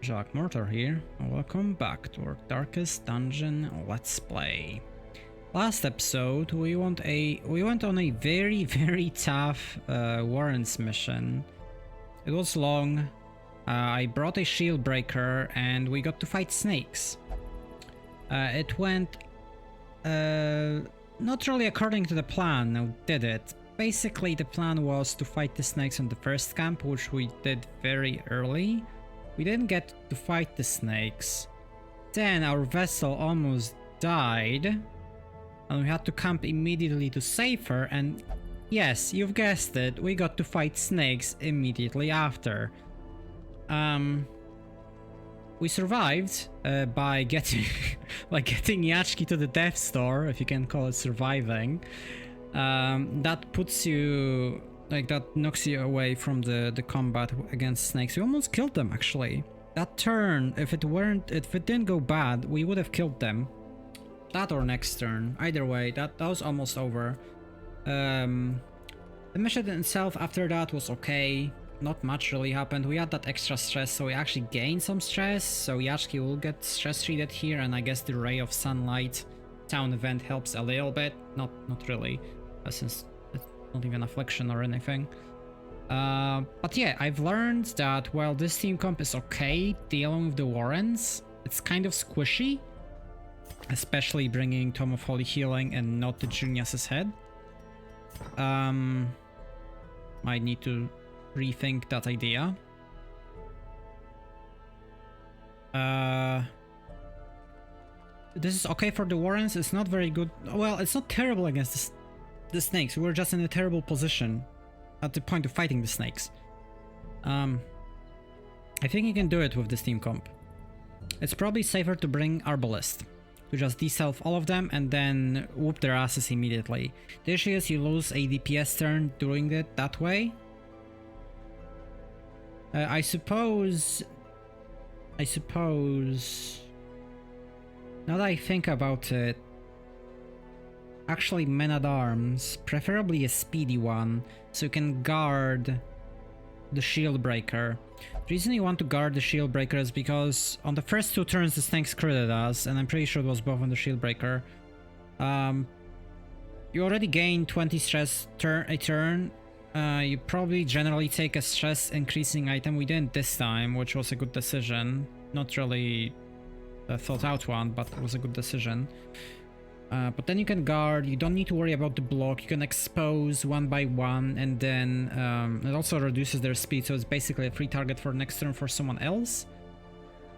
Jacques Mortar here. Welcome back to our Darkest Dungeon Let's Play. Last episode we went on a very tough warrants mission. It was long. I brought a shield breaker and we got to fight snakes. It went not really according to the plan, now did it? Basically the plan was to fight the snakes on the first camp, which we did very early. We didn't get to fight the snakes. Then our vessel almost died. And we had to camp immediately to save her, and yes, you've guessed it, we got to fight snakes immediately after. We survived by getting getting Yachki to the Death Star, if you can call it surviving. That puts you, that knocks you away from the combat against snakes. We almost killed them actually. That turn, if it didn't go bad, we would have killed them. That or next turn. Either way, that was almost over. The mission itself after that was okay. Not much really happened. We had that extra stress, so we actually gained some stress. So Yachki will get stress treated here, and I guess the Ray of Sunlight town event helps a little bit. Not really, since it's not even affliction or anything. But yeah, I've learned that while this team comp is okay dealing with the Warrens, it's kind of squishy. Especially bringing Tome of Holy Healing and not the Junius's head. Might need to rethink that idea. This is okay for the Warrens. It's not very good. Well, it's not terrible against the snakes. We're just in a terrible position at the point of fighting the snakes. I think you can do it with this team comp. It's probably safer to bring Arbalist. To just deself all of them and then whoop their asses immediately. The issue is you lose a DPS turn doing it that way. I suppose... Now that I think about it... Actually, men-at-arms, preferably a speedy one, so you can guard the shield breaker. The reason you want to guard the shield breaker is because on the first two turns the snakes critted us, and I'm pretty sure it was both on the shield breaker. You already gained 20 stress a turn. You probably generally take a stress increasing item. We didn't this time, which was a good decision. Not really a thought out one, but it was a good decision. But then you can guard, you don't need to worry about the block, you can expose one by one, and then it also reduces their speed, so it's basically a free target for next turn for someone else.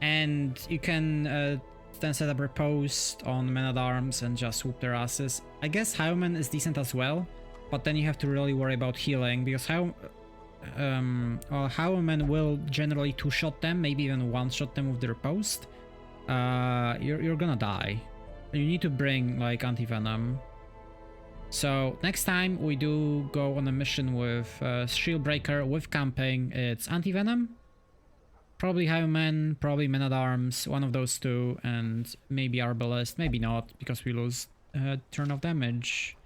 And you can then set up Riposte on Men-at-Arms and just whoop their asses. I guess Highwayman is decent as well, but then you have to really worry about healing, because Highwayman will generally two-shot them, maybe even one-shot them with the Riposte. You're gonna die. You need to bring like anti-venom. So next time we do go on a mission with shield breaker with camping, it's anti-venom, probably Highwayman, probably Men-at-Arms, one of those two, and maybe Arbalist, maybe not because we lose turn of damage.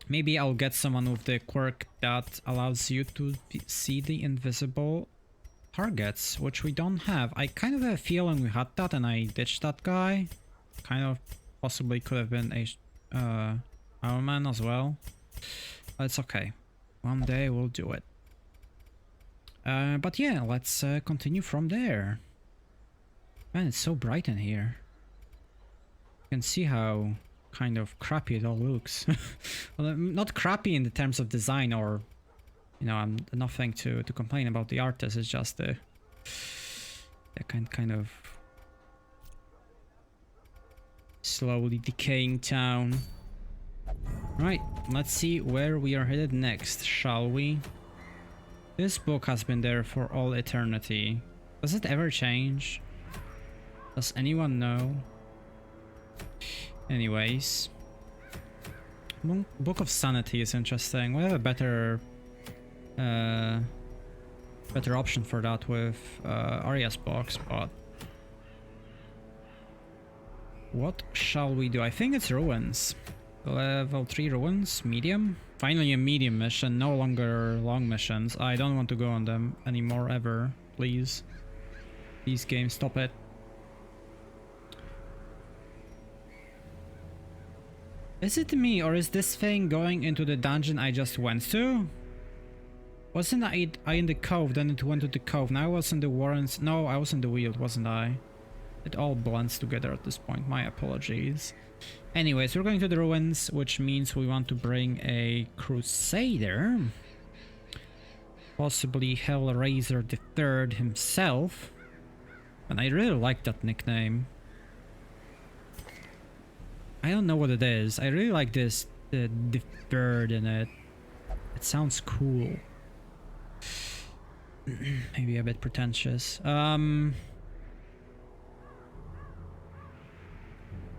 Maybe I'll get someone with the quirk that allows you to see the invisible targets, which we don't have. I kind of have a feeling we had that and I ditched that guy. Kind of possibly could have been a Highwayman as well. But it's okay. One day we'll do it. But yeah, let's continue from there. Man, it's so bright in here. You can see how kind of crappy it all looks. Well, not crappy in the terms of design or, you know, I'm nothing to complain about the artist. It's just the kind of slowly decaying town. Right, let's see where we are headed next, shall we? This book has been there for all eternity. Does it ever change? Does anyone know? Anyways. Book of Sanity is interesting. We have a better option for that with Arya's box, but what shall we do? I think it's ruins. Level 3 ruins, medium. Finally a medium mission, no longer long missions. I don't want to go on them anymore ever, please. These games, stop it. Is it me, or is this thing going into the dungeon I just went to? Wasn't I in the cove, then it went to the cove. Now I was in the warrens. No, I was in the Weald, wasn't I? It all blends together at this point. My apologies. Anyways, we're going to the ruins, which means we want to bring a Crusader. Possibly Hellraiser III himself. And I really like that nickname. I don't know what it is. I really like this, the third in it. It sounds cool. Maybe a bit pretentious.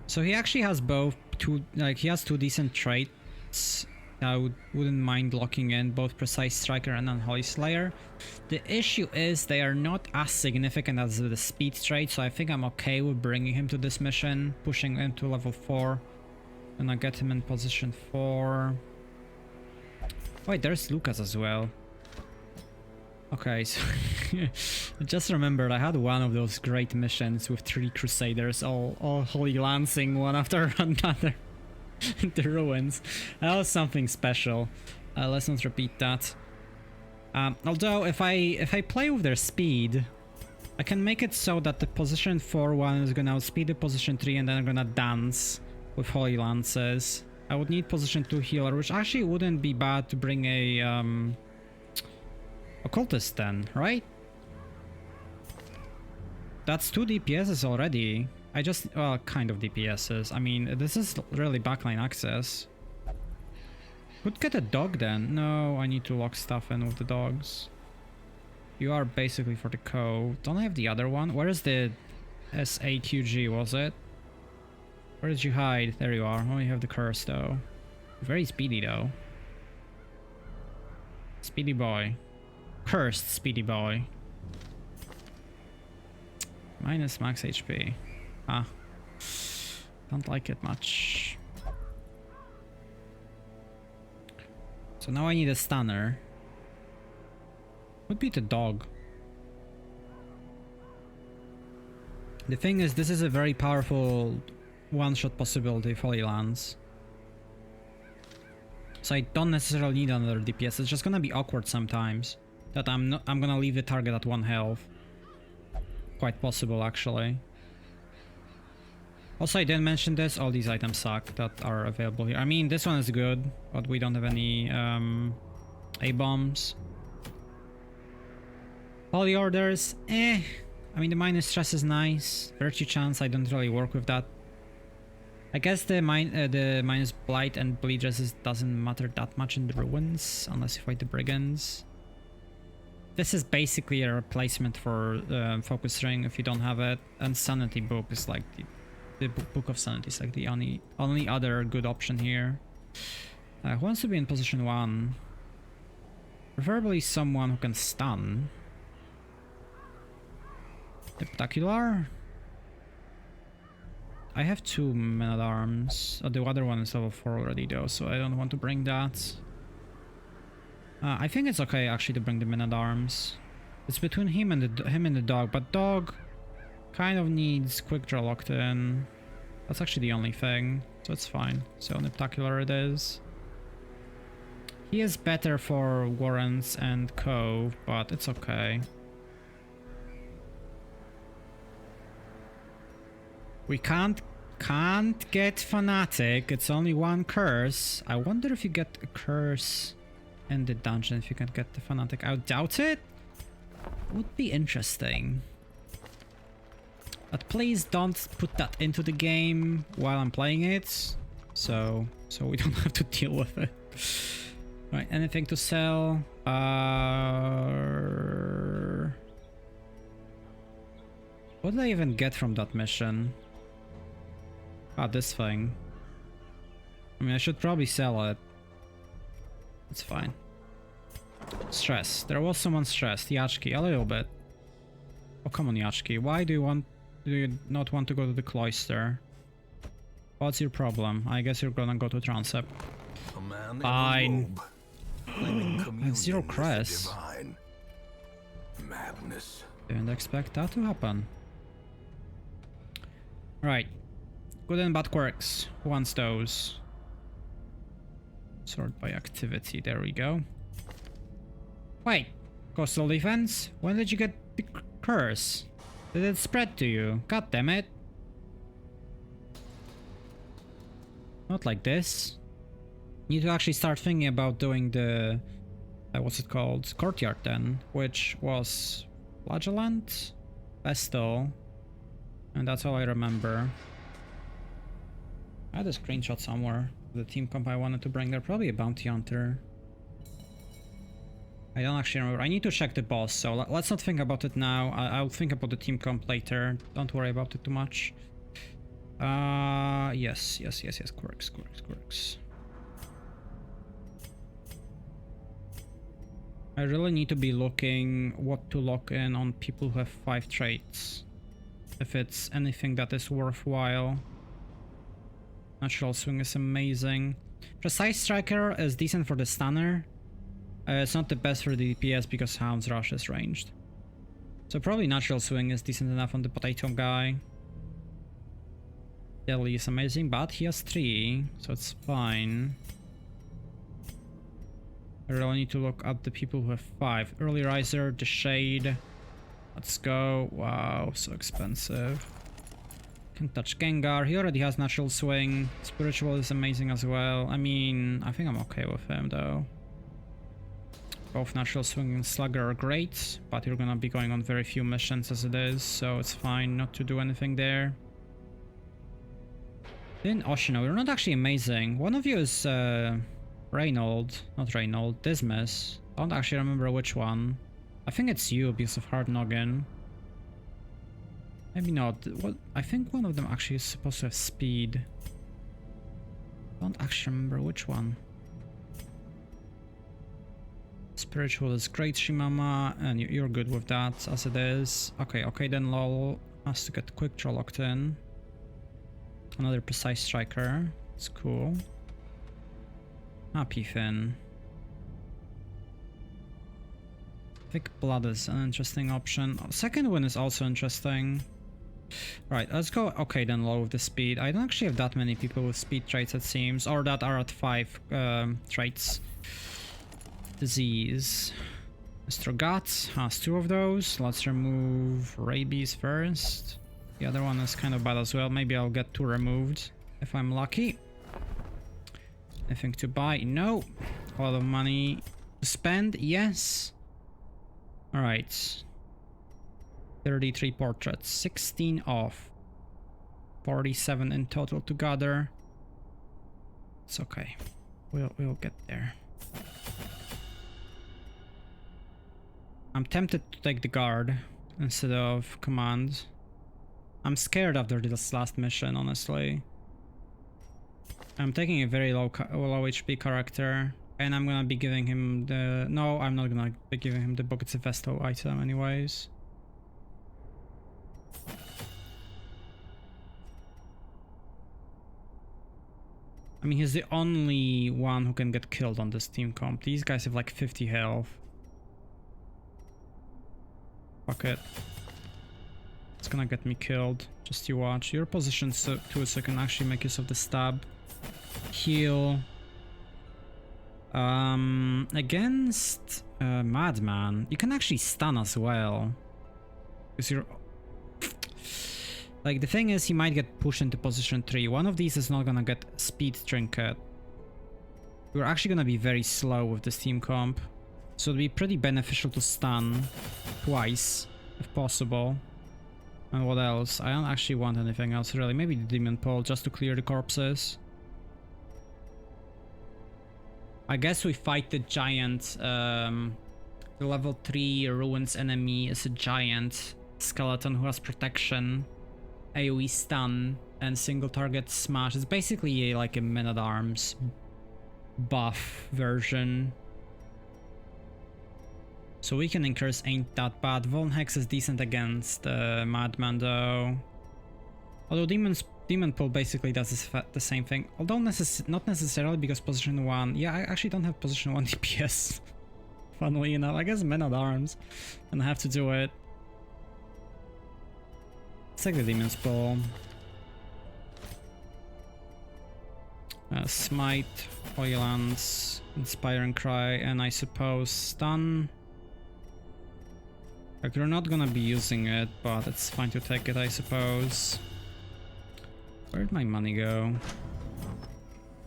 So he actually has both he has two decent traits. I wouldn't mind locking in both Precise Striker and Unholy Slayer. The issue is they are not as significant as the speed trait, so I think I'm okay with bringing him to this mission, pushing him to level 4. And I get him in position 4. Wait, there's Lucas as well. Okay, so I just remembered I had one of those great missions with 3 Crusaders all holy lancing one after another. The ruins. That was something special. Let's not repeat that. Although if I play with their speed, I can make it so that the position 4 one is gonna outspeed the position 3 and then I'm gonna dance with holy lances. I would need position 2 healer, which actually wouldn't be bad to bring a occultist then, right? That's 2 DPSs already. I just, well, kind of DPSs. I mean, this is really backline access. Could get a dog then. No, I need to lock stuff in with the dogs. You are basically for the cove. Don't I have the other one? Where is the SAQG, was it? Where did you hide? There you are. Oh, you have the curse though. Very speedy though. Speedy boy. Cursed speedy boy. Minus max HP. Ah. Don't like it much. So now I need a stunner. Would be the dog. The thing is, this is a very powerful one-shot possibility if Holy lands. So I don't necessarily need another DPS. It's just gonna be awkward sometimes that I'm gonna leave the target at 1 health. Quite possible actually. Also, I didn't mention this, all these items suck that are available here. I mean, this one is good, but we don't have any A-bombs. Holy Orders, I mean, the minus stress is nice. Virtue chance, I don't really work with that. I guess the minus blight and bleed resist doesn't matter that much in the ruins, unless you fight the brigands. This is basically a replacement for focus ring if you don't have it, and sanity book is like the book of sanity is like the only other good option here. Who wants to be in position 1? Preferably someone who can stun. Spectacular. I have 2 men-at-arms. Oh, the other one is level 4 already though, so I don't want to bring that. I think it's okay actually to bring the men-at-arms. It's between him and the dog, but dog kind of needs quick draw locked in. That's actually the only thing, so it's fine. So Spectacular it is. He is better for warrens and cove, but it's okay. We can't get fanatic. It's only 1 curse. I wonder if you get a curse in the dungeon, if you can get the fanatic. I doubt it. Would be interesting. But please don't put that into the game while I'm playing it. So we don't have to deal with it. Right, anything to sell? What did I even get from that mission? Ah, this thing. I mean, I should probably sell it. It's fine. Stress. There was someone stressed. Yachki, a little bit. Oh, come on, Yachki. Why do you not want to go to the cloister? What's your problem? I guess you're gonna go to transept. Fine. I have 0 crest. Madness. Didn't expect that to happen. Right. Good and bad quirks. Who wants those? Sort by activity. There we go. Wait. Coastal defense? When did you get the curse? Did it spread to you? God damn it. Not like this. Need to actually start thinking about doing the... what's it called? Courtyard then. Which was... Flagellant? Pestle. And that's all I remember. I had a screenshot somewhere. The team comp I wanted to bring there. Probably a bounty hunter. I don't actually remember. I need to check the boss, so let's not think about it now. I'll think about the team comp later. Don't worry about it too much. Yes. Quirks. I really need to be looking what to lock in on people who have 5 traits. If it's anything that is worthwhile. Natural swing is amazing. Precise striker is decent for the stunner. It's not the best for the DPS because Hound's Rush is ranged. So probably natural swing is decent enough on the potato guy. Deadly is amazing, but he has 3, so it's fine. I really need to look at the people who have 5. Early Riser, the Shade. Let's go. Wow, so expensive. Can touch Gengar. He already has natural swing. Spiritual is amazing as well. I mean, I think I'm okay with him though. Both natural swing and slugger are great, but you're gonna be going on very few missions as it is, so it's fine not to do anything there. Then Oshino, you're not actually amazing. One of you is Dismas. I don't actually remember which one. I think it's you because of Hard Noggin. Maybe not. What? I think one of them actually is supposed to have speed. I don't actually remember which one. Spiritual is great, Shimama, and you're good with that as it is. Okay, then LOL has to get Quick Draw locked in. Another precise striker. It's cool. Happy Finn. Thick Blood is an interesting option. Second Wind is also interesting. Right, let's go. Okay, then low with the speed. I don't actually have that many people with speed traits, it seems, or that are at 5 traits. Disease. Mr. Guts has 2 of those. Let's remove Rabies first. The other one is kind of bad as well. Maybe I'll get 2 removed if I'm lucky. Anything to buy? No. A lot of money to spend? Yes. Alright. 33 portraits. 16 off. 47 in total to gather. It's okay. We'll get there. I'm tempted to take the guard instead of command. I'm scared after this last mission, honestly. I'm taking a very low HP character, and I'm gonna be giving him the... No, I'm not gonna be giving him the book. It's a Vesto item anyways. I mean, he's the only one who can get killed on this team comp. These guys have like 50 health. Fuck it. It's gonna get me killed. Just you watch. Your position so I can actually make use of the stab. Heal. Against Madman, you can actually stun as well. Because you're... Like, the thing is, he might get pushed into position 3. One of these is not gonna get speed trinket. You're actually gonna be very slow with this team comp. So it'd be pretty beneficial to stun twice, if possible. And what else? I don't actually want anything else really. Maybe the Demon Pole just to clear the corpses. I guess we fight the giant. The level 3 ruins enemy is a giant skeleton who has protection, AoE stun, and single target smash. It's basically like a Man-at-Arms buff version. So Weaken and Curse ain't that bad. Vuln Hex is decent against Madman though. Although Demon Pull basically does the same thing. Although not necessarily, because position 1... Yeah, I actually don't have position 1 DPS. Funnily enough, I guess Men-at-Arms. And I have to do it. Let's take the Demon's Ball. Smite, Holy Lance, Inspiring Cry, and I suppose Stun. Like, you're not gonna be using it, but it's fine to take it, I suppose. Where'd my money go?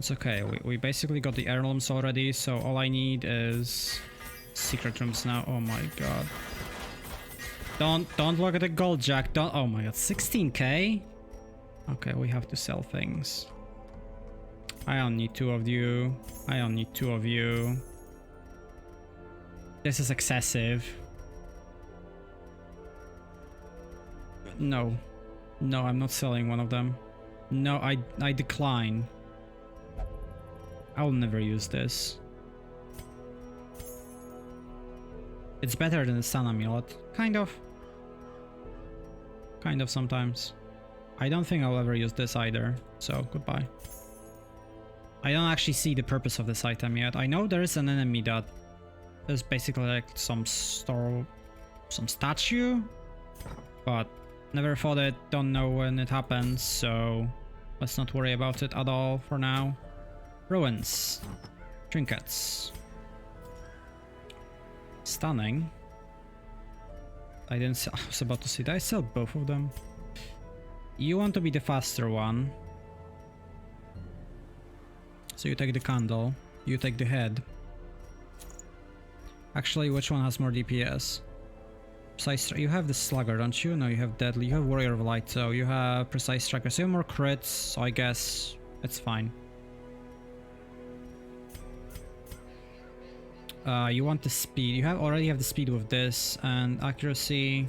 It's okay, we basically got the heirlooms already, so all I need is secret rooms now. Oh my god. Don't look at the gold, Jack. Don't. Oh my god, 16k? Okay, we have to sell things. I don't need two of you. I don't need two of you. This is excessive. No. No, I'm not selling one of them. No, I decline. I'll never use this. It's better than the Sun Amulet. Kind of. Kind of sometimes. I don't think I'll ever use this either, so goodbye. I don't actually see the purpose of this item yet. I know there is an enemy that is basically like some statue, but never fought it, don't know when it happens, so let's not worry about it at all for now. Ruins. Trinkets. Stunning. I didn't sell, I was about to say, did I sell both of them? You want to be the faster one. So you take the candle, you take the head. Actually, which one has more DPS? Precise, you have the slugger, don't you? No, you have deadly, you have warrior of light, so you have precise striker, so you have more crits, so I guess it's fine. You want the speed, you already have the speed with this, and accuracy.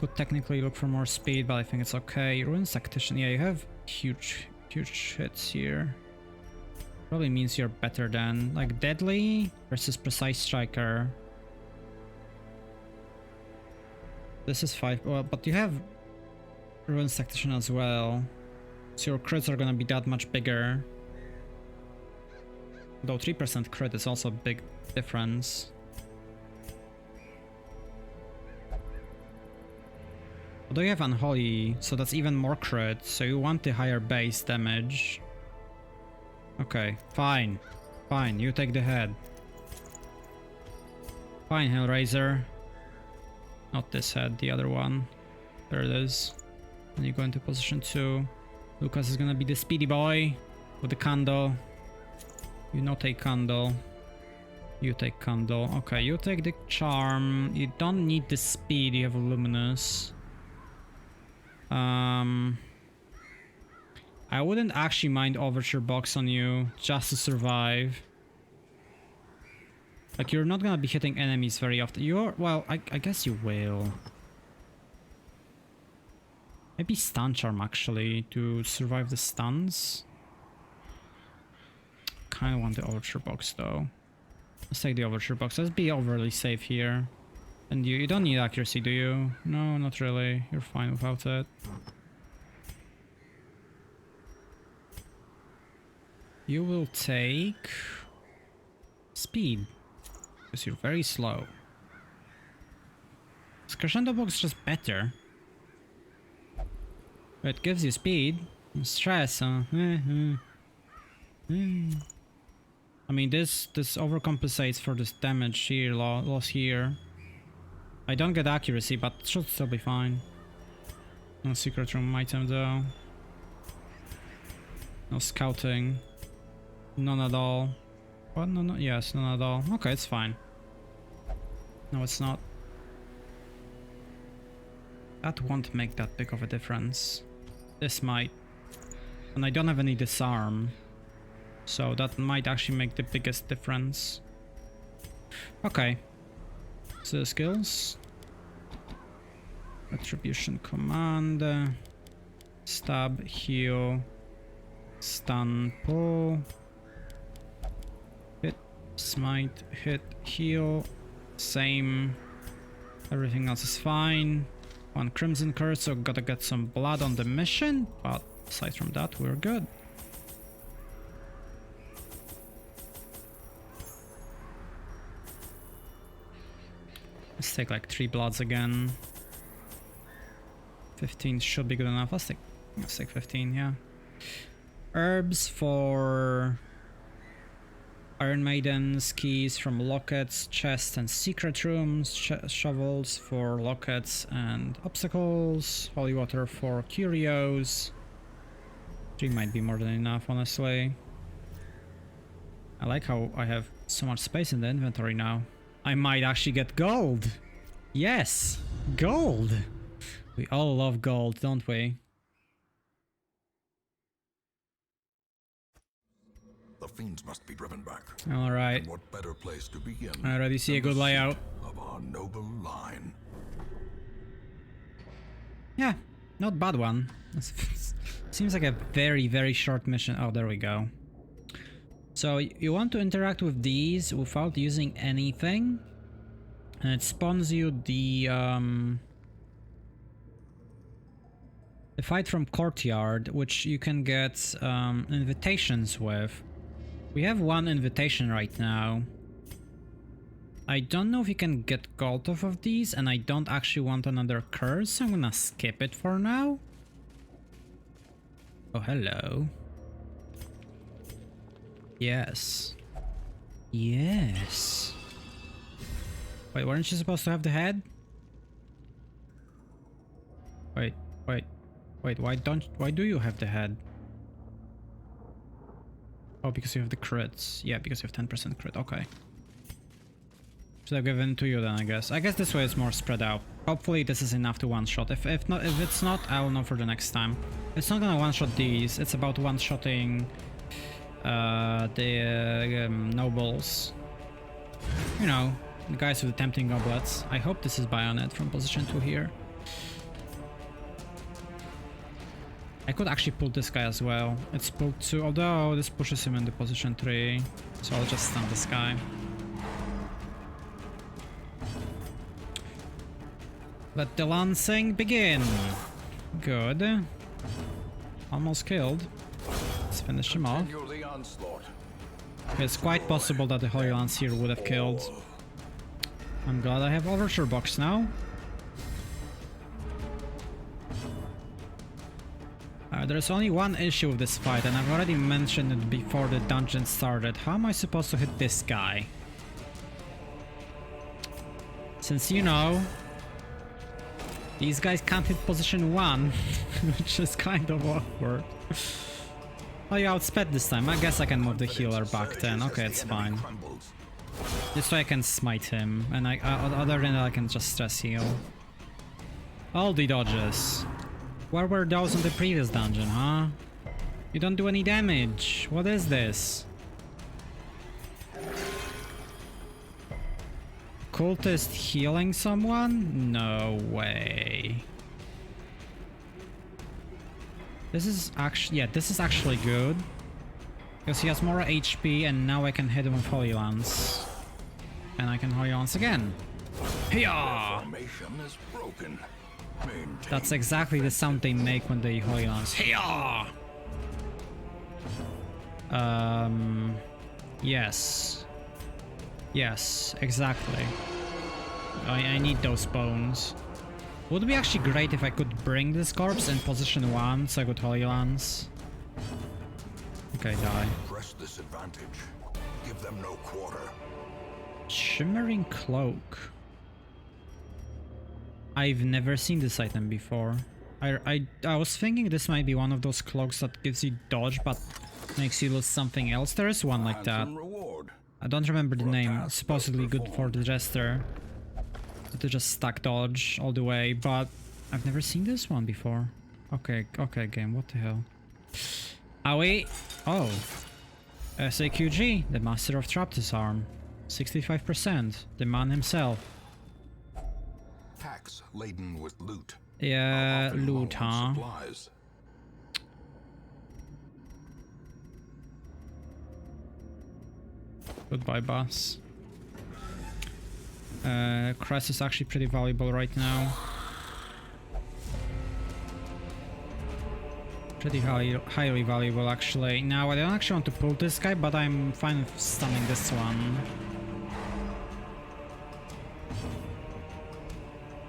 Could technically look for more speed, but I think it's okay. Ruins Tactician, yeah, you have huge hits here. Probably means you're better than, like, deadly versus precise striker. This is 5, well, but you have Ruins Tactician as well, so your crits are gonna be that much bigger. Though 3% crit is also a big difference. Although you have Unholy, so that's even more crit, so you want the higher base damage. Okay, fine. Fine, you take the head. Fine, Hellraiser. Not this head, the other one. There it is. And you go into position 2. Lucas is gonna be the speedy boy with the candle. You not take candle. You take candle. Okay, you take the charm. You don't need the speed, you have a luminous. I wouldn't actually mind Overture Box on you, just to survive. Like, you're not gonna be hitting enemies very often. You're, well, I guess you will. Maybe Stun Charm, actually, to survive the stuns. Kinda want the Overture Box, though. Let's take the Overture Box. Let's be overly safe here. And you don't need accuracy, do you? No, not really. You're fine without it. You will take speed, because you're very slow. This Crescendo Box is just better. But it gives you speed and stress, huh? I mean, this overcompensates for this damage here, loss here. I don't get accuracy, but it should still be fine. No secret room item though. No scouting. None at all. What? No, yes, none at all. Okay, it's fine. No, it's not. That won't make that big of a difference. This might. And I don't have any disarm. So that might actually make the biggest difference. Okay. So skills. Retribution command. Stab, heal. Stun, pull. Hit, smite, hit, heal. Same. Everything else is fine. One Crimson Curse, so gotta get some blood on the mission. But aside from that, we're good. Let's take like 3 bloods again. 15 should be good enough. Let's take 15, yeah. Herbs for Iron Maidens, keys from lockets, chests and secret rooms, shovels for lockets and obstacles, holy water for curios. 3 might be more than enough, honestly. I like how I have so much space in the inventory now. I might actually get gold! Yes! Gold! We all love gold, don't we? The fiends must be driven back. Alright. And what better place to begin? I already see a good layout. Of our noble line. Yeah, not bad one. Seems like a very, very short mission. Oh, there we go. So you want to interact with these without using anything. And it spawns you the fight from courtyard, which you can get invitations with. We have one invitation right now. I don't know if you can get gold off of these, and I don't actually want another curse, so I'm gonna skip it for now. Oh, hello. Yes. Yes. Wait, weren't you supposed to have the head? Wait, why do you have the head? Oh, because you have the crits. Yeah, because you have 10% crit. Okay. Should have given it to you then, I guess. I guess this way it's more spread out. Hopefully this is enough to one-shot. If it's not, I'll know for the next time. It's not gonna one-shot these. It's about one-shotting the nobles. You know, the guys with the tempting goblets. I hope this is Bayonet from position 2 here. I could actually pull this guy as well. It's pulled 2, although this pushes him into position 3. So I'll just stun this guy. Let the lancing begin. Good. Almost killed. Let's finish him off. It's quite possible that the Holy Lance here would have killed. I'm glad I have Overture Box now. There's only one issue with this fight, and I've already mentioned it before the dungeon started. How am I supposed to hit this guy? Since, you know, these guys can't hit position 1, which is kind of awkward. Oh, you outsped this time. I guess I can move the healer back then. Okay, it's fine. This way I can smite him, and other than that I can just stress heal. All the dodges. Where were those in the previous dungeon, huh? You don't do any damage. What is this? Cultist healing someone? No way. This is actually, yeah, this is actually good. Because he has more HP and now I can hit him with Holy Lance. And I can Holy Lance again. Hiya! That's exactly the sound they make when they Holy Lance. Hiya! Yes. Yes, exactly. I need those bones. Would be actually great if I could bring this corpse in position 1 so I could Holy Lance. Okay, die. Press this advantage. Give them no quarter. Shimmering Cloak. I've never seen this item before. I was thinking this might be one of those cloaks that gives you dodge but makes you lose something else. There is one like that. I don't remember the name. It's supposedly good for the Jester. To just stack dodge all the way, but I've never seen this one before. Okay, okay, game, what the hell? Owie! Oh! SAQG, the Master of Trap Disarm. 65%, the man himself. Packs laden with loot. Yeah, loot, huh? Supplies. Goodbye, boss. Crest is actually pretty valuable right now. Pretty highly valuable, actually. Now, I don't actually want to pull this guy, but I'm fine with stunning this one.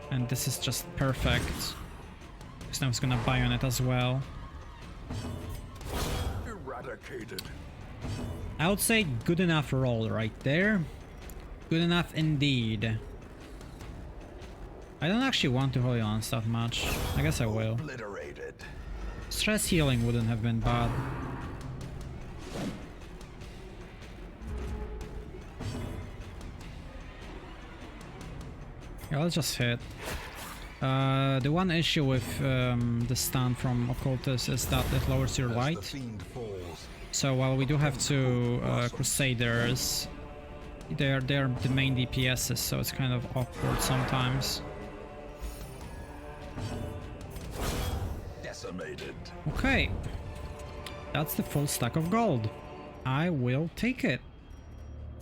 And this is just perfect. Because now it's gonna buy on it as well. Eradicated. I would say good enough roll right there. Good enough indeed. I don't actually want to Holy Lance that much. I guess I will. Obliterated. Stress healing wouldn't have been bad. Yeah, let's just hit. The one issue with the stun from Occultist is that it lowers your As the light. fiend falls, So while we do have two Crusaders, they're the main DPSs, so it's kind of awkward sometimes. decimated. Okay, that's the full stack of gold. I will take it.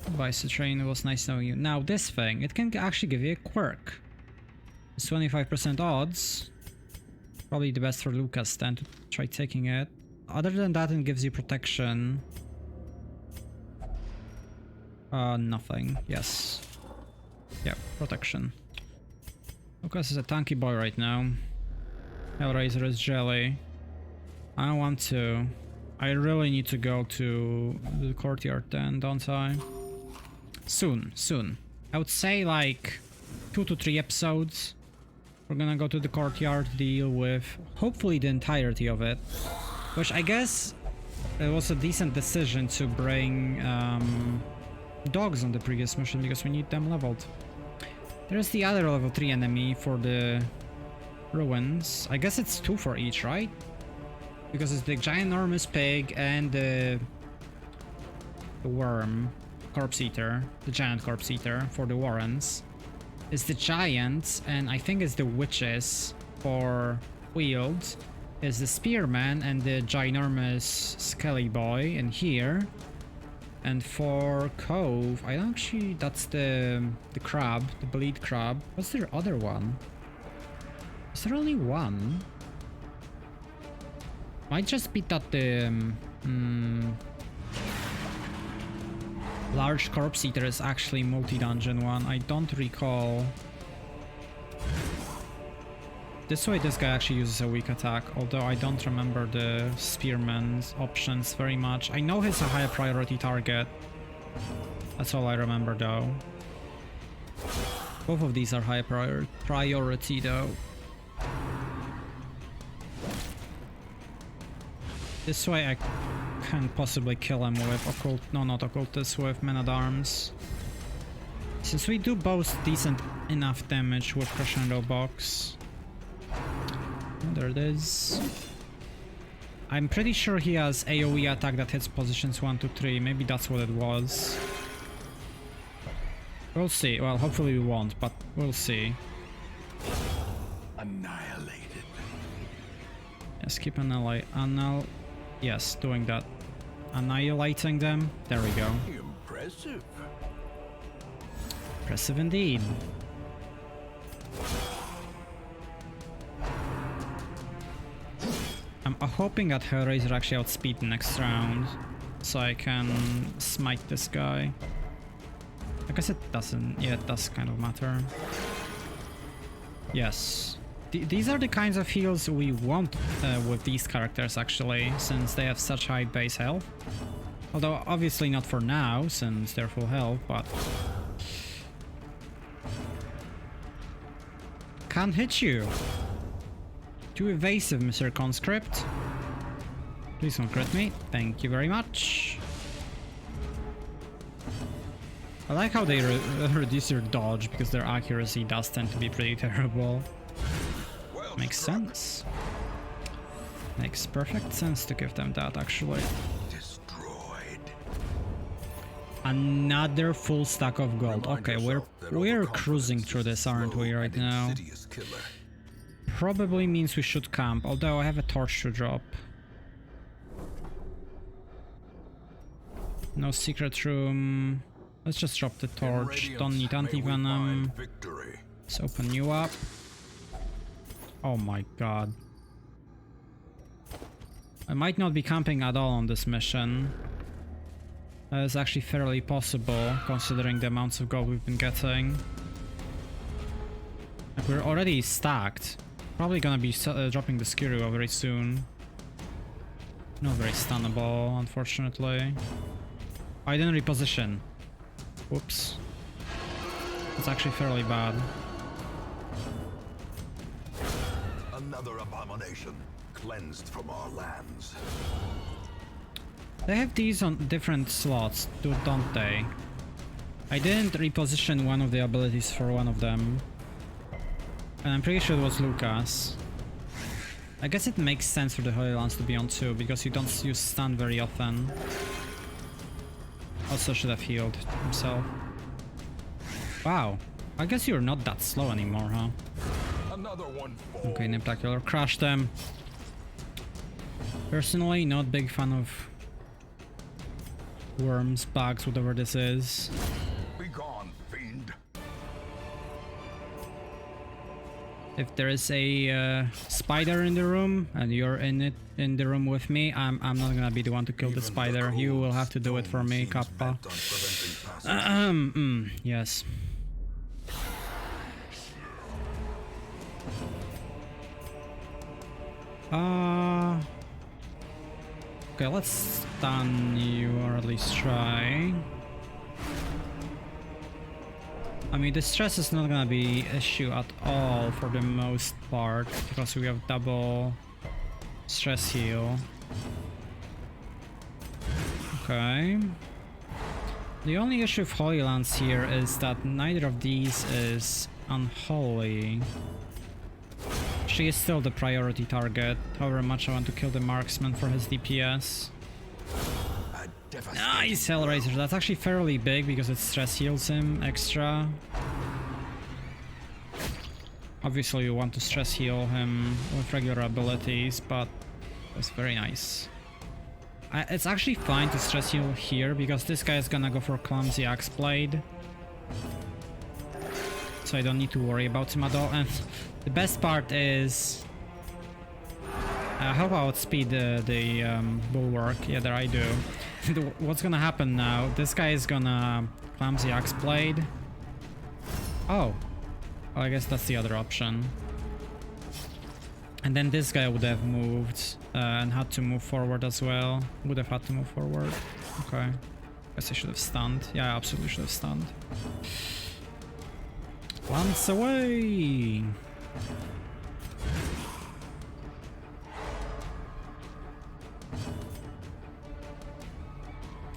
Goodbye, Citrain, it was nice knowing you. Now this thing, it can actually give you a quirk. It's 25% odds. Probably the best for Lucas then to try taking it. Other than that, it gives you protection. Nothing. Yes. Yeah, protection. Lucas is a tanky boy right now. Hellraiser is jelly. I don't want to. I really need to go to the courtyard then, don't I? Soon, soon. I would say like 2 to 3 episodes. We're gonna go to the courtyard, deal with hopefully the entirety of it. Which I guess it was a decent decision to bring dogs on the previous mission because we need them leveled. There's the other level 3 enemy for the ruins. I guess it's 2 for each, right? Because it's the giant enormous pig and the worm, corpse eater, the giant corpse eater for the warrens. It's the giants, and I think it's the witches for Wield. Is the spearman and the ginormous skelly boy in here. And for Cove, I don't actually, that's the crab, the bleed crab. What's their other one? Is there only one? Might just be that the large corpse eater is actually multi-dungeon one. I don't recall. This way this guy actually uses a weak attack, although I don't remember the spearman's options very much. I know he's a higher priority target. That's all I remember though. Both of these are high priority though. This way I can possibly kill him with not occultist, with men-at-arms. Since we do both decent enough damage with Crescendo Box. There it is. I'm pretty sure he has AoE attack that hits positions 1 to 3. Maybe that's what it was. We'll see. Well, hopefully we won't, but we'll see. Annihilated. Yes, keep yes, doing that. Annihilating them. There we go. Impressive. Impressive indeed. I'm hoping that Hellraiser actually outspeed the next round, so I can smite this guy. I guess it doesn't. Yeah, it does kind of matter. Yes. These are the kinds of heals we want with these characters actually, since they have such high base health. Although obviously not for now, since they're full health, but... Can't hit you! Too evasive, Mr. Conscript. Please don't crit me. Thank you very much. I like how they reduce your dodge, because their accuracy does tend to be pretty terrible. Well Makes struck. sense. Makes perfect sense to give them that, actually. Destroyed. Another full stack of gold. Remind Okay, we're yourself that cruising overconfidence through is a this, aren't we, slow right and now? insidious killer. Probably means we should camp, although I have a torch to drop. No secret room. Let's just drop the torch. In Don't need radiance, may we anti-venom. find victory. Let's open you up. Oh my god. I might not be camping at all on this mission. It's actually fairly possible, considering the amounts of gold we've been getting. Like, we're already stacked. Probably gonna be dropping the Skiryu very soon. Not very stunnable, unfortunately. I didn't reposition. Whoops. It's actually fairly bad. Another abomination cleansed from our lands. They have these on different slots, don't they? I didn't reposition one of the abilities for one of them. And I'm pretty sure it was Lucas. I guess it makes sense for the Holy Lance to be on 2, because you don't use stun very often. Also should have healed himself. Wow. I guess you're not that slow anymore, huh? Another one. Okay, Niptacular. Crush them. Personally, not big fan of worms, bugs, whatever this is. Be gone, fiend. If there is a spider in the room and you're in the room with me, I'm not gonna be the one to kill the spider. You will have to do it for me, Kappa. Yes. Okay, let's stun you, or at least try. I mean, the stress is not gonna be an issue at all for the most part, because we have double stress heal. Okay. The only issue with Holy Lance here is that neither of these is unholy. She is still the priority target, however much I want to kill the marksman for his DPS. Nice Hellraiser, that's actually fairly big because it stress heals him extra. Obviously you want to stress heal him with regular abilities, but that's very nice. It's actually fine to stress heal here because this guy is gonna go for Clumsy Axe Blade. So I don't need to worry about him at all. And the best part is... I hope I outspeed the Bulwark. Yeah, there I do. What's gonna happen now? This guy is gonna Clumsy Axe Blade. Oh. Well, I guess that's the other option. And then this guy would have moved and had to move forward as well. Would have had to move forward. Okay. Guess I should have stunned. Yeah, I absolutely should have stunned. Once away!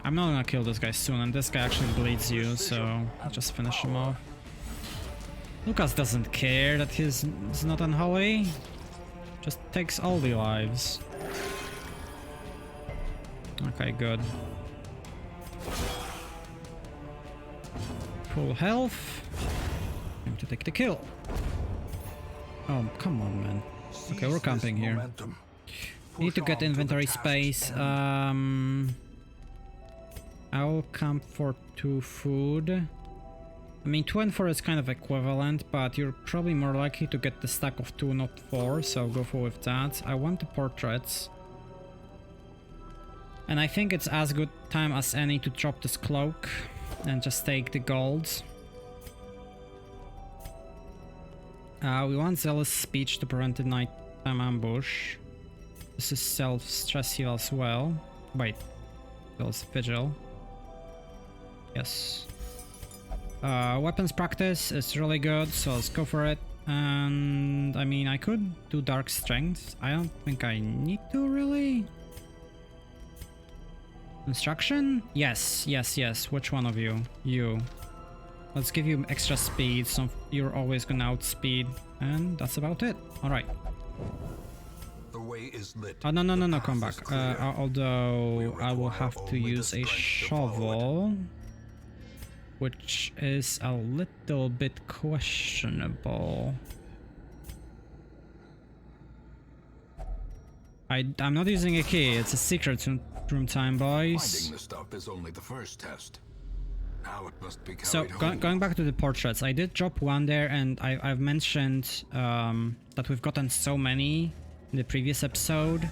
I'm not gonna kill this guy soon, and this guy actually bleeds you, so I'll just finish him off. Lucas doesn't care that he's not unholy. Just takes all the lives. Okay, good. Full health. Time to take the kill. Oh, come on, man. Okay, we're camping here. Need to get inventory space. I'll camp for 2 food. I mean, 2 and 4 is kind of equivalent, but you're probably more likely to get the stack of 2, not 4, so I'll go for with that. I want the portraits. And I think it's as good time as any to drop this cloak and just take the gold. We want Zealous Speech to prevent the nighttime ambush. This is self-stress heal as well. Wait. Zealous Vigil. Yes. Weapons practice is really good, so let's go for it. And I mean, I could do Dark Strength. I don't think I need to really. Instruction? Yes, yes, yes. Which one of you? You. Let's give you extra speed, so you're always gonna outspeed. And that's about it. Alright. The way is lit. Oh, no, come back. Although I will have to use a shovel, which is a little bit questionable. I'm not using a key, it's a secret room time, boys. Finding the stuff is only the first test. Now it must be So carried going back to the portraits, I did drop one there, and I've mentioned that we've gotten so many in the previous episode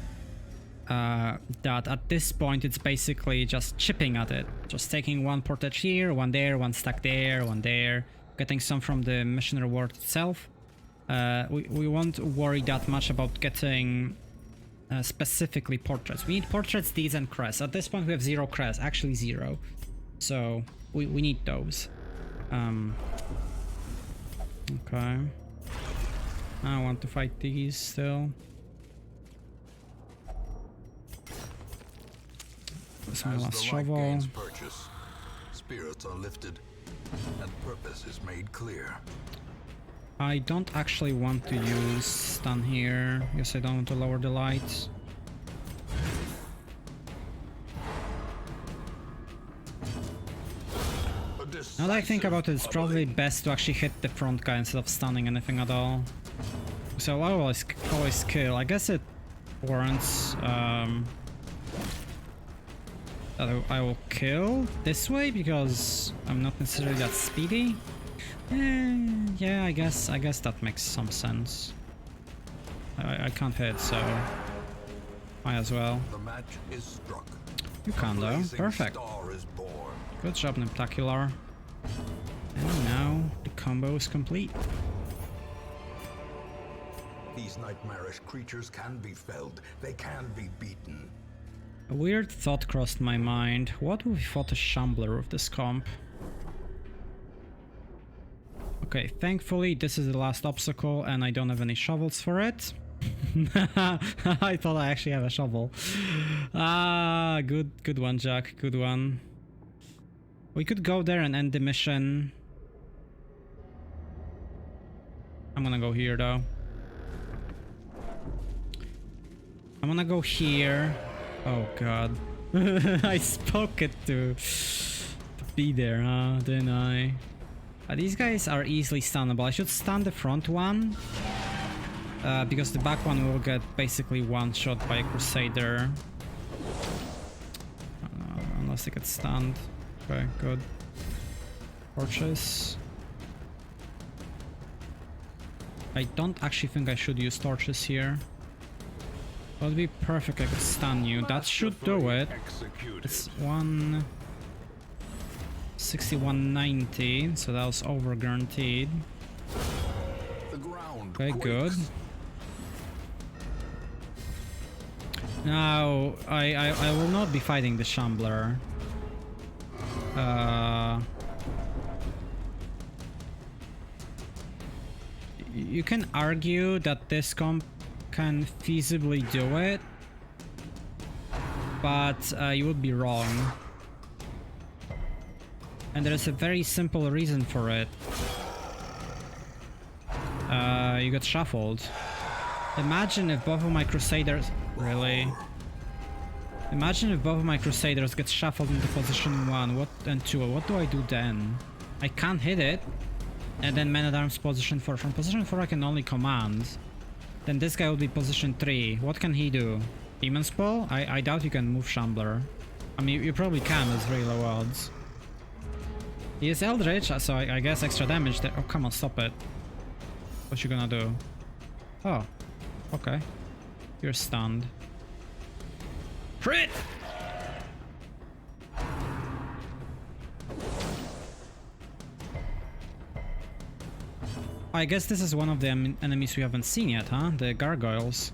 that at this point it's basically just chipping at it, just taking one portrait here, one there, one stack there, one there, getting some from the mission reward itself, We won't worry that much about getting specifically portraits. We need portraits, deeds, and crests. At this point we have 0 crests, actually 0. So we need those. Okay. I want to fight these still. That's my last shovel. Purchase, spirits are lifted and purpose is made clear. I don't actually want to use stun here. Yes, I don't want to lower the lights. Now that I think about it, it's probably best to actually hit the front guy instead of stunning anything at all. So I always kill. I guess it warrants that I will kill this way because I'm not necessarily that speedy. Yeah, I guess that makes some sense. I can't hit, so might as well. The match is struck. You can though. Perfect. Good job, Niptacular. And now the combo is complete. These nightmarish creatures can be felled. They can be beaten. A weird thought crossed my mind. What if we fought a Shambler with this comp? Okay, thankfully this is the last obstacle and I don't have any shovels for it. I thought I actually have a shovel. Ah, good one, Jack. Good one. We could go there and end the mission. I'm gonna go here though. I'm gonna go here. Oh god. I spoke it to be there, huh? Didn't I? These guys are easily stunnable. I should stun the front one. Because the back one will get basically one shot by a Crusader. Unless they get stunned. Okay, good. Torches. I don't actually think I should use torches here. That would be perfect, I could stun you. That should do it. It's 161.90, so that was over guaranteed. Okay, good. Now, I will not be fighting the Shambler. You can argue that this comp can feasibly do it, but you would be wrong. And there is a very simple reason for it. You got shuffled. Imagine if both of my Crusaders... Really? Imagine if both of my Crusaders get shuffled into position 1 and 2. What do I do then? I can't hit it. And then Man-at-Arms position 4. From position 4 I can only command. Then this guy will be position 3. What can he do? Demon's Pull? I doubt you can move Shambler. I mean, you probably can, it's very low odds. He is Eldritch, so I guess extra damage there. Oh, come on, stop it. What you gonna do? Oh, okay. You're stunned. Crit! I guess this is one of the enemies we haven't seen yet, huh? The gargoyles.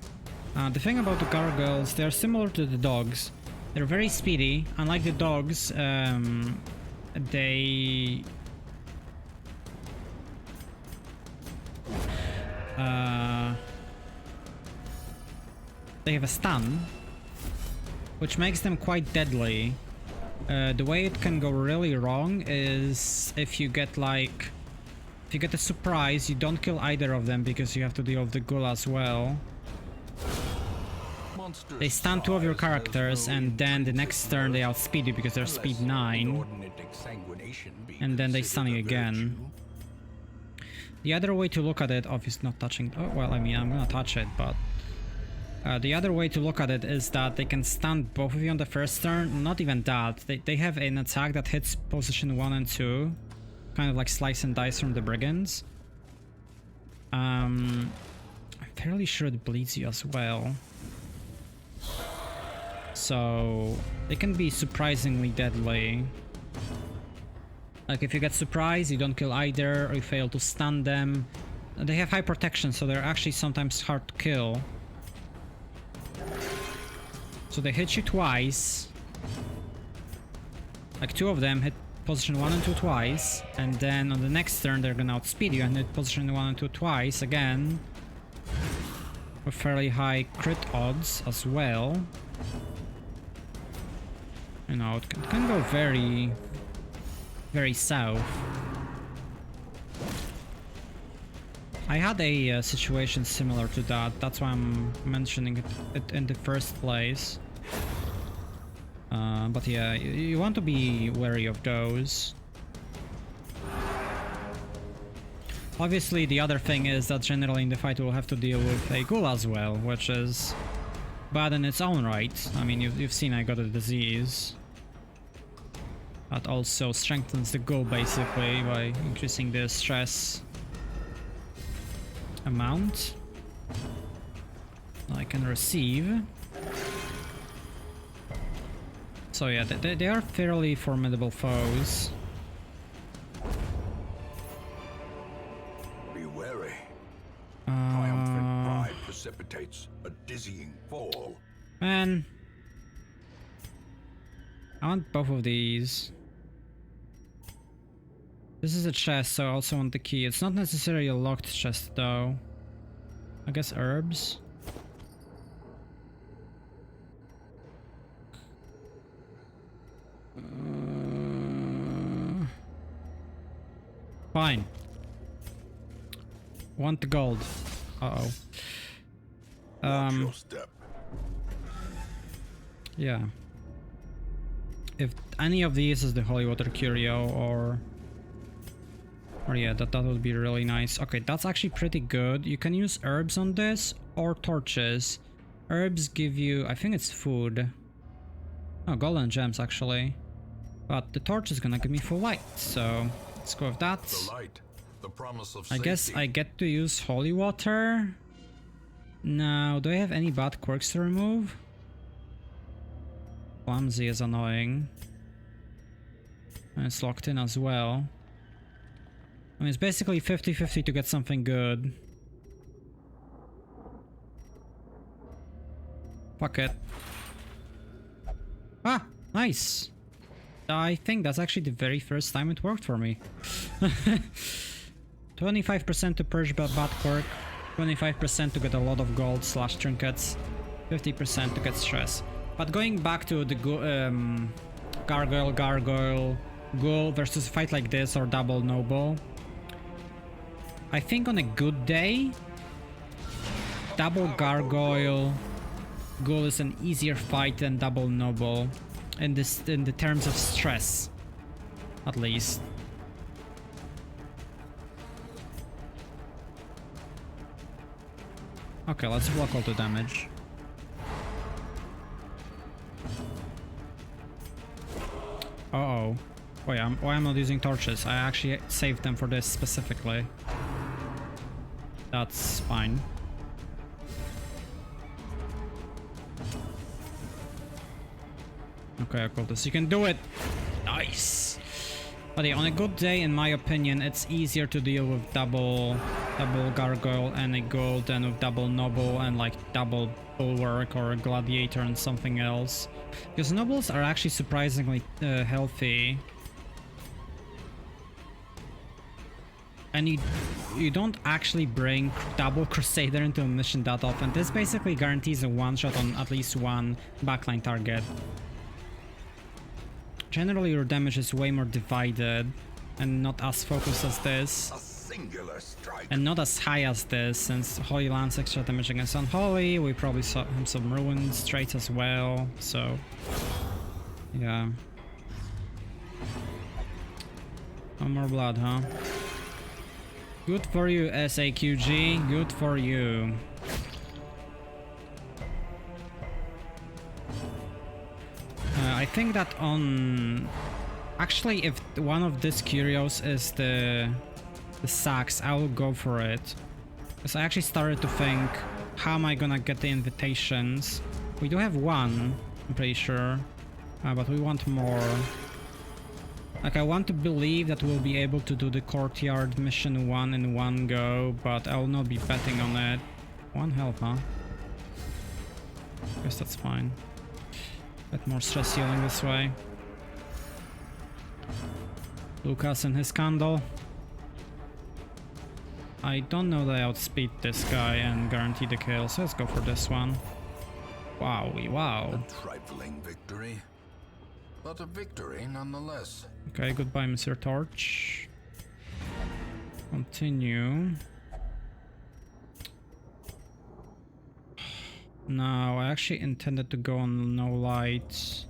The thing about the gargoyles, they're similar to the dogs. They're very speedy. Unlike the dogs, they have a stun, which makes them quite deadly. The way it can go really wrong is if you get like... If you get a surprise, you don't kill either of them because you have to deal with the ghoul as well. They stun 2 of your characters and then the next turn they outspeed you because they're speed 9. And then they stun you again. The other way to look at it, obviously not touching... Oh, well, I mean, I'm gonna touch it, but... the other way to look at it is that they can stun both of you on the first turn. Not even that. They have an attack that hits position 1 and 2. Kind of like slice and dice from the brigands. I'm fairly sure it bleeds you as well. So they can be surprisingly deadly. Like if you get surprised, you don't kill either, or you fail to stun them, They have high protection, so they're actually sometimes hard to kill. So they hit you twice. Like 2 of them hit position 1 and 2 twice, and then on the next turn they're gonna outspeed you and hit position 1 and 2 twice again. With fairly high crit odds as well. You know, it can go very, very south. I had a situation similar to that, that's why I'm mentioning it in the first place. But yeah, you want to be wary of those. Obviously, the other thing is that generally in the fight we'll have to deal with a ghoul as well, which is bad in its own right. I mean, you've seen I got a disease. That also strengthens the ghoul basically by increasing the stress amount I can receive. So yeah, they are fairly formidable foes. Be wary. Triumphant pride precipitates a dizzying fall. Man, I want both of these. This is a chest, so I also want the key. It's not necessarily a locked chest though. I guess herbs. Fine. Want the gold. Uh-oh. Watch your step. Yeah. If any of these is the holy water curio or yeah, that would be really nice. Okay, that's actually pretty good. You can use herbs on this or torches. Herbs give you, I think it's food. Oh, golden gems actually. But the torch is gonna give me full light, so let's go with that. The light, the promise of I guess I get to use holy water. Now, do I have any bad quirks to remove? Clumsy is annoying. And it's locked in as well. I mean, it's basically 50-50 to get something good. Fuck it. Ah, nice. I think that's actually the very first time it worked for me. 25% to purge bad quirk, 25% to get a lot of gold / trinkets, 50% to get stress. But going back to the gargoyle, ghoul versus a fight like this or double noble, I think on a good day, double gargoyle ghoul is an easier fight than double noble in the terms of stress, at least. Okay, let's block all the damage. Uh-oh. Why I'm not using torches? I actually saved them for this specifically. That's fine. Okay, occultist, you can do it! Nice! But yeah, on a good day, in my opinion, it's easier to deal with double gargoyle and a ghoul than with double noble and like double bulwark or a gladiator and something else. Because nobles are actually surprisingly healthy. And you don't actually bring double Crusader into a mission that often. This basically guarantees a one-shot on at least one backline target. Generally your damage is way more divided and not as focused as this. A singular strike. And and not as high as this, since Holy lands extra damage against Unholy. We probably saw some Ruins traits as well, so yeah. No more blood, huh? Good for you, SAQG, good for you. I think that on... Actually, if one of these curios is the sacks, I will go for it. Because I actually started to think, how am I gonna get the invitations? We do have one, I'm pretty sure. But we want more. Like, I want to believe that we'll be able to do the courtyard mission 1 in one go, but I will not be betting on it. 1 health, huh? Guess that's fine. Bit more stress healing this way. Lucas and his candle. I don't know that I outspeed this guy and guarantee the kill, so let's go for this one. Wowie, wow. A trifling victory, but a victory nonetheless. Okay, goodbye, Mr. Torch. Continue. No, I actually intended to go on no light.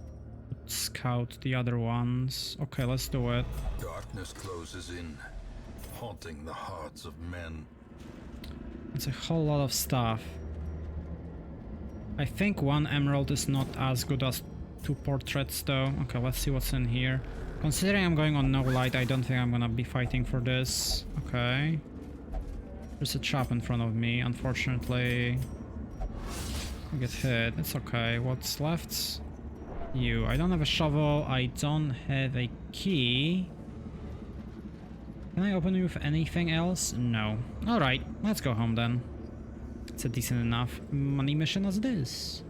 Scout the other ones. Okay, let's do it. Darkness closes in, haunting the hearts of men. It's a whole lot of stuff. I think 1 emerald is not as good as 2 portraits though. Okay, let's see what's in here. Considering I'm going on no light, I don't think I'm gonna be fighting for this. Okay. There's a trap in front of me, unfortunately. I get hit. It's okay. What's left? You. I don't have a shovel. I don't have a key. Can I open it with anything else? No. Alright, let's go home then. It's a decent enough money mission as it is.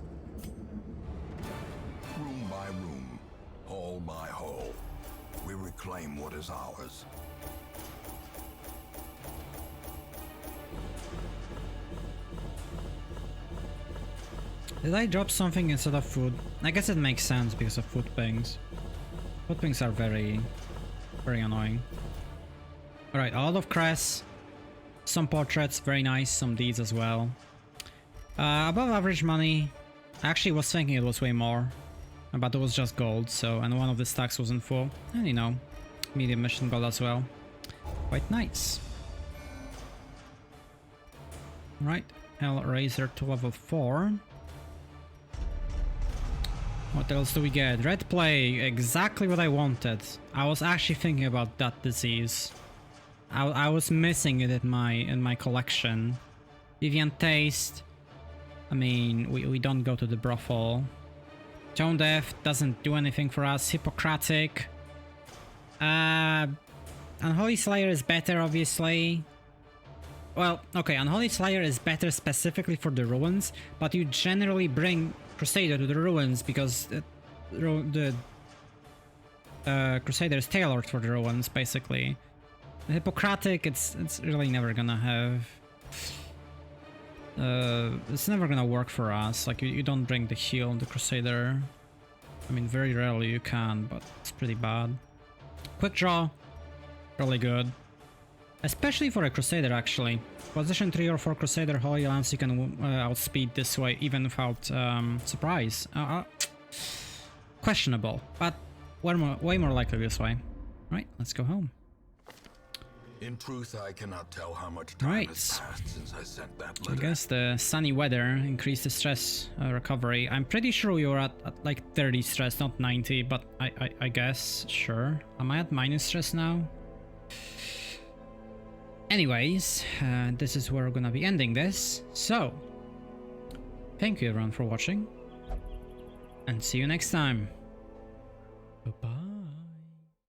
Room by room, hall by hall, we reclaim what is ours. Did I drop something instead of food? I guess it makes sense because of food pings. Food pings are very annoying. Alright, a lot of crest. Some portraits, very nice. Some deeds as well. Above average money. I actually was thinking it was way more. But it was just gold, so, and one of the stacks wasn't full. And you know, medium mission gold as well. Quite nice. Right, Hellraiser to level 4. What else do we get? Red Plague, exactly what I wanted. I was actually thinking about that disease. I was missing it in my collection. Deviant Taste. I mean, we don't go to the brothel. Tone Death doesn't do anything for us. Hippocratic. Unholy Slayer is better, obviously. Well, okay, Unholy Slayer is better specifically for the ruins, but you generally bring Crusader to the ruins because the Crusader is tailored for the ruins, basically. The Hippocratic, it's really never gonna have... it's never gonna work for us. Like, you don't bring the heal on the Crusader. I mean, very rarely you can, but it's pretty bad. Quick Draw, really good. Especially for a Crusader, actually. Position 3 or 4 Crusader Holy Lance, you can outspeed this way, even without surprise. Questionable, but way more likely this way. Right, let's go home. In truth, I cannot tell how much time has passed since I sent that letter. I guess the sunny weather increased the stress recovery. I'm pretty sure you're at like 30 stress, not 90, but I guess, sure. Am I at minus stress now? Anyways, this is where we're gonna be ending this. So, thank you everyone for watching, and see you next time. Bye-bye.